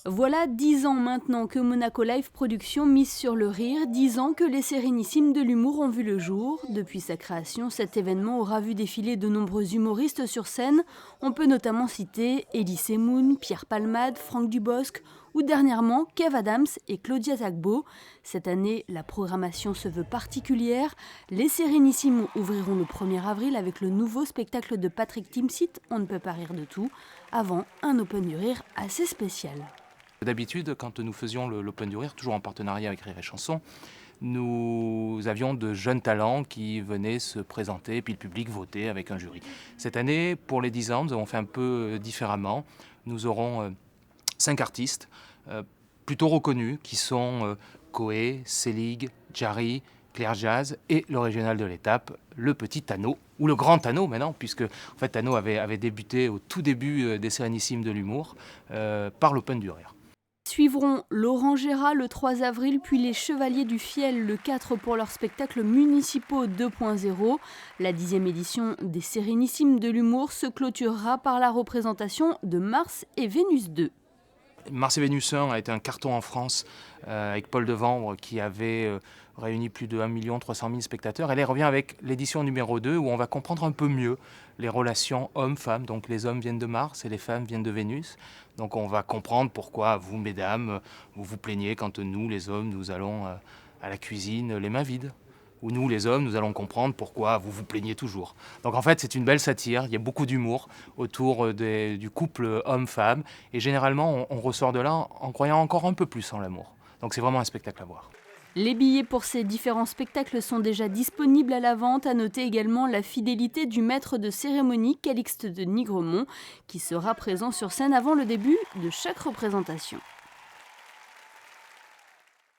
Voilà 10 ans maintenant que Monaco Live Productions mise sur le rire, 10 ans que les Sérénissimes de l'humour ont vu le jour. Depuis sa création, cet événement aura vu défiler de nombreux humoristes sur scène. On peut notamment citer Elie Semoun, Pierre Palmade, Franck Dubosc ou dernièrement Kev Adams et Claudia Tagbo. Cette année, la programmation se veut particulière. Les Sérénissimes ouvriront le 1er avril avec le nouveau spectacle de Patrick Timsit, On ne peut pas rire de tout, avant un Open du Rire assez spécial. D'habitude, quand nous faisions l'Open du Rire, toujours en partenariat avec Rire et Chanson, nous avions de jeunes talents qui venaient se présenter, puis le public votait avec un jury. Cette année, pour les 10 ans, nous avons fait un peu différemment. Nous aurons 5 artistes plutôt reconnus qui sont Koé, Selig, Jarry, Claire Jazz et le régional de l'étape, le petit Tano, ou le grand Tano maintenant, puisque en fait, Tano avait débuté au tout début des Sérénissimes de l'humour par l'Open du Rire. Suivront Laurent Gérard le 3 avril, puis les Chevaliers du Fiel le 4 pour leurs spectacles municipaux 2.0. La 10e édition des Sérénissimes de l'humour se clôturera par la représentation de Mars et Vénus 2. Mars et Vénus 1 a été un carton en France avec Paul Devambre qui avait réuni plus de 1 300 000 spectateurs. Elle revient avec l'édition numéro 2 où on va comprendre un peu mieux les relations hommes-femmes. Donc les hommes viennent de Mars et les femmes viennent de Vénus. Donc on va comprendre pourquoi vous, mesdames, vous vous plaignez quand nous, les hommes, nous allons à la cuisine les mains vides. Où nous, les hommes, nous allons comprendre pourquoi vous vous plaignez toujours. Donc en fait, c'est une belle satire, il y a beaucoup d'humour autour du couple homme-femme, et généralement, on ressort de là en croyant encore un peu plus en l'amour. Donc c'est vraiment un spectacle à voir. Les billets pour ces différents spectacles sont déjà disponibles à la vente. À noter également la fidélité du maître de cérémonie, Calixte de Nigremont, qui sera présent sur scène avant le début de chaque représentation.